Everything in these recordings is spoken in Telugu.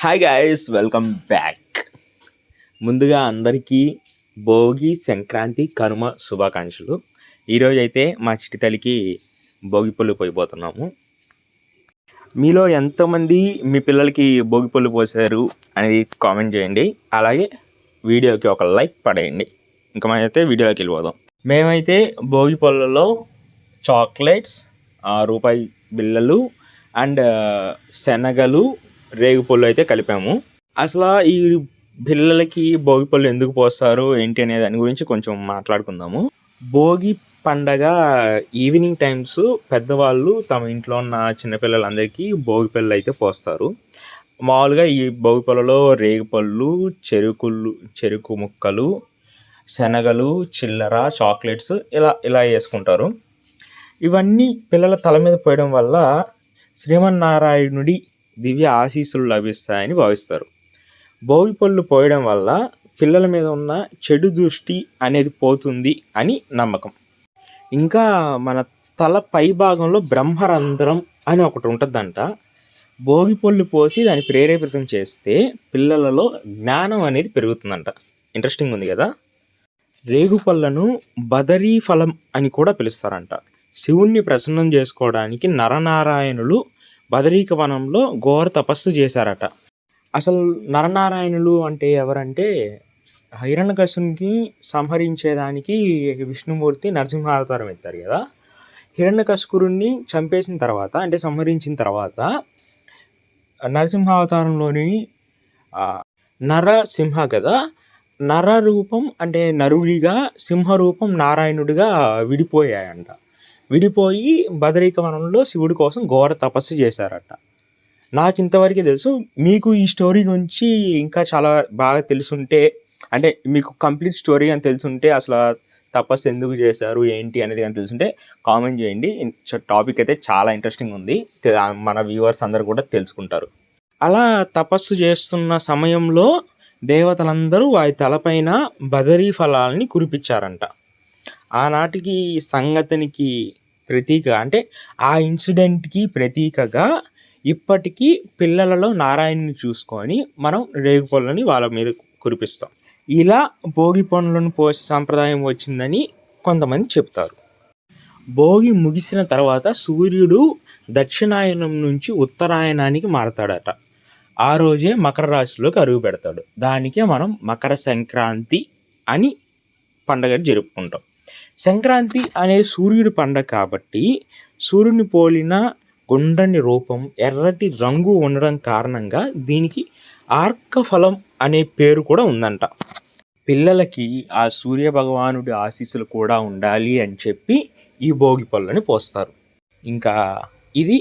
Hi guys, welcome back. ముందుగా అందరికీ భోగి, సంక్రాంతి, కనుమ శుభాకాంక్షలు. ఈరోజు అయితే మా చిట్టి తల్లికి భోగి పళ్ళు పోయిపోతున్నాము. మీలో ఎంతమంది మీ పిల్లలకి భోగి పళ్ళు పోసారు అనేది కామెంట్ చేయండి. అలాగే వీడియోకి ఒక లైక్ పడేయండి. ఇంకా మనమైతే వీడియోలోకి వెళ్ళిపోదాం. మేమైతే భోగి పళ్ళలో చాక్లెట్స్, రూపాయి బిళ్ళలు అండ్ శనగలు, రేగుపళ్ళు అయితే కలిపాము. అసలు ఈ పిల్లలకి భోగి పళ్ళు ఎందుకు పోస్తారు ఏంటి అనే దాని గురించి కొంచెం మాట్లాడుకుందాము. భోగి పండగ ఈవినింగ్ టైమ్స్ పెద్దవాళ్ళు తమ ఇంట్లో ఉన్న చిన్నపిల్లలందరికీ భోగి పళ్ళు అయితే పోస్తారు. మామూలుగా ఈ భోగి పళ్ళలో రేగుపళ్ళు, చెరుకు ముక్కలు, శనగలు, చిల్లర, చాక్లెట్స్ ఇలా వేసుకుంటారు. ఇవన్నీ పిల్లల తల మీద పోయడం వల్ల శ్రీమన్నారాయణుడి దివ్య ఆశీస్సులు లభిస్తాయని భావిస్తారు. భోగి పళ్ళు పోయడం వల్ల పిల్లల మీద ఉన్న చెడు దృష్టి అనేది పోతుంది అని నమ్మకం. ఇంకా మన తల పై భాగంలో బ్రహ్మరంధ్రం అని ఒకటి ఉంటుందంట. భోగి పళ్ళు పోసి దాన్ని ప్రేరేపితం చేస్తే పిల్లలలో జ్ఞానం అనేది పెరుగుతుందంట. ఇంట్రెస్టింగ్ ఉంది కదా. రేగుపళ్ళను బదరీ ఫలం అని కూడా పిలుస్తారంట. శివుణ్ణి ప్రసన్నం చేసుకోవడానికి నరనారాయణులు బదరీక వనంలో ఘోర తపస్సు చేశారట. అసలు నరనారాయణులు అంటే ఎవరంటే హిరణ్యకశిపుని సంహరించేదానికి విష్ణుమూర్తి నరసింహావతారం ఎత్తారు కదా. హిరణ్యకశిపుని చంపేసిన తర్వాత అంటే సంహరించిన తర్వాత నరసింహావతారంలోని నరసింహ కదా, నర రూపం అంటే నరుడిగా, సింహరూపం నారాయణుడిగా విడిపోయాయంట. విడిపోయి బదరీక వనంలో శివుడి కోసం ఘోర తపస్సు చేశారట. నాకు ఇంతవరకే తెలుసు. మీకు ఈ స్టోరీ గురించి ఇంకా చాలా బాగా తెలుసుంటే, అంటే మీకు కంప్లీట్ స్టోరీ అని తెలుసుంటే, అసలు తపస్సు ఎందుకు చేశారు ఏంటి అనేది కానీ తెలుసుంటే కామెంట్ చేయండి. టాపిక్ అయితే చాలా ఇంట్రెస్టింగ్ ఉంది. మన వ్యూవర్స్ అందరూ కూడా తెలుసుకుంటారు. అలా తపస్సు చేస్తున్న సమయంలో దేవతలందరూ వారి తలపైన బదరీ ఫలాలని కురిపించారంట. ఆనాటికి సంగతికి ప్రతీక అంటే ఆ ఇన్సిడెంట్కి ప్రతీకగా ఇప్పటికీ పిల్లలలో నారాయణుని చూసుకొని మనం రేగుపళ్ళని వాళ్ళ మీద కురిపిస్తాం. ఇలా భోగి పండ్లను పోసే సాంప్రదాయం వచ్చిందని కొంతమంది చెప్తారు. భోగి ముగిసిన తర్వాత సూర్యుడు దక్షిణాయనం నుంచి ఉత్తరాయణానికి మారతాడట. ఆ రోజే మకర రాశిలోకి అడుగు పెడతాడు. దానికే మనం మకర సంక్రాంతి అని పండగ జరుపుకుంటాం. సంక్రాంతి అనేది సూర్యుడి పండగ కాబట్టి సూర్యుని పోలిన గుండ్రని రూపం, ఎర్రటి రంగు ఉండడం కారణంగా దీనికి ఆర్కఫలం అనే పేరు కూడా ఉందంట. పిల్లలకి ఆ సూర్య భగవానుడి ఆశీస్సులు కూడా ఉండాలి అని చెప్పి ఈ భోగి పళ్ళని పోస్తారు. ఇంకా ఇది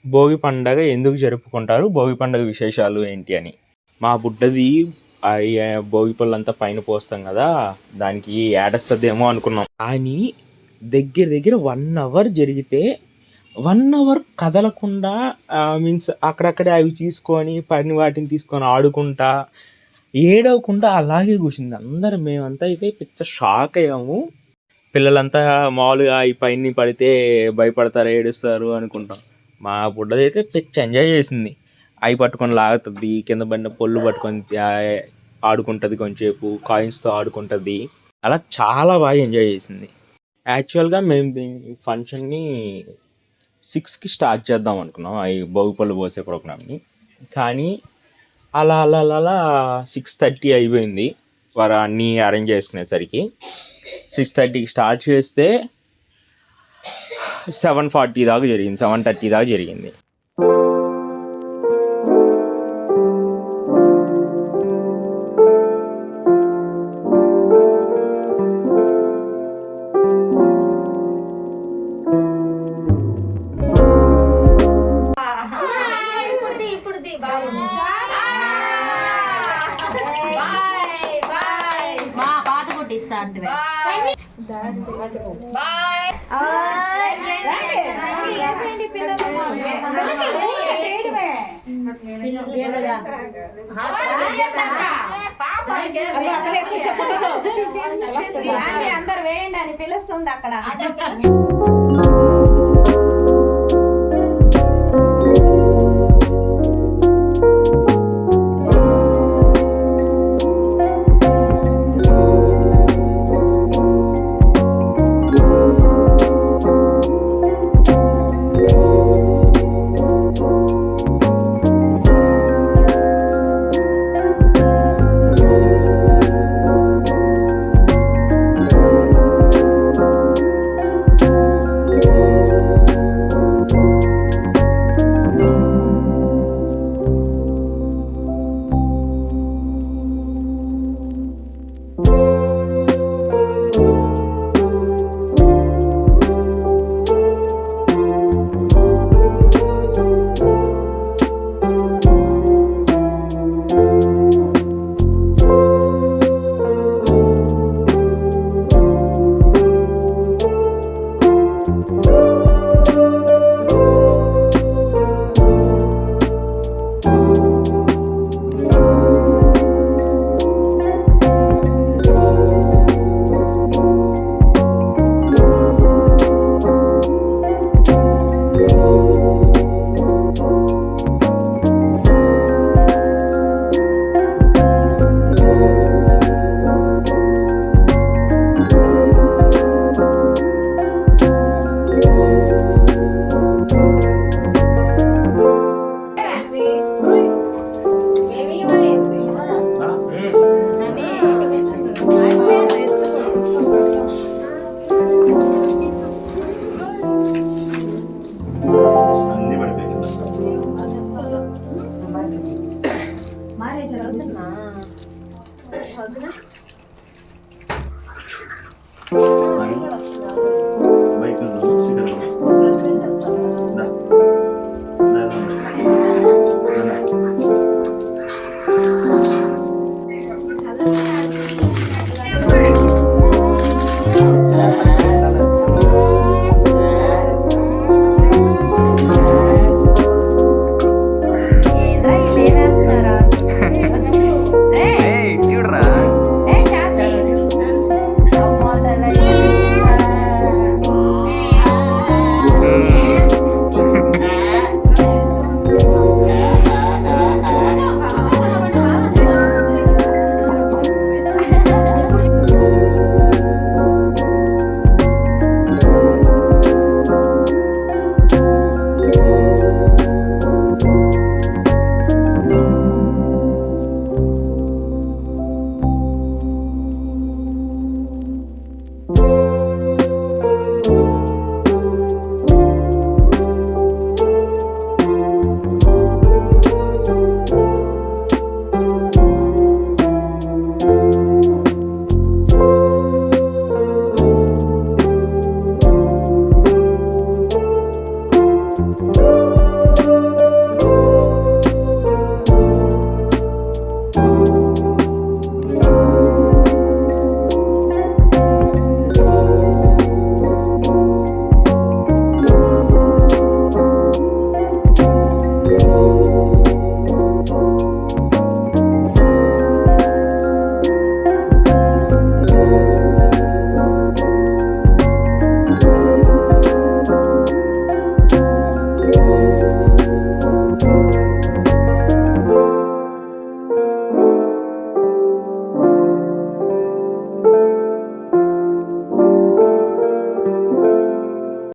భోగి పండగ ఎందుకు జరుపుకుంటారు, భోగి పండగ విశేషాలు ఏంటి అని. మా బుడ్డది భోగి పళ్ళు అంతా పైన పోస్తాం కదా, దానికి ఏడస్తదేమో అనుకున్నాం. కానీ దగ్గర 1 అవర్ జరిగితే 1 అవర్ కదలకుండా మీన్స్ అక్కడక్కడే అవి తీసుకొని పడిన వాటిని తీసుకొని ఆడుకుంటా ఏడవకుండా అలాగే కూర్చుంది. మేమంతా అయితే పెద్ద షాక్ అయ్యాము. పిల్లలంతా మామూలుగా ఈ పైన పడితే భయపడతారు, ఏడుస్తారు అనుకుంటాం. మా బుడ్డదైతే పెద్ద ఎంజాయ్ చేసింది. అవి పట్టుకొని లాగుతుంది, కింద పడిన పొల్లు పట్టుకొని ఆడుకుంటుంది, కొంచెంసేపు కాయిన్స్తో ఆడుకుంటుంది. అలా చాలా బాగా ఎంజాయ్ చేసింది. యాక్చువల్గా మేము దీని ఫంక్షన్ని 6కి స్టార్ట్ చేద్దాం అనుకున్నాం, అవి భోగి పళ్ళు పోసే ప్రోగ్రామ్ని. కానీ అలా 6:30 అయిపోయింది వారు అన్నీ అరేంజ్ చేసుకునేసరికి. 6:30కి స్టార్ట్ చేస్తే 7:40 దాకా జరిగింది, 7:30 దాకా జరిగింది. అందరు వేయండి అని పిలుస్తుంది అక్కడ. మానే చదువుతున్నా వద్దునా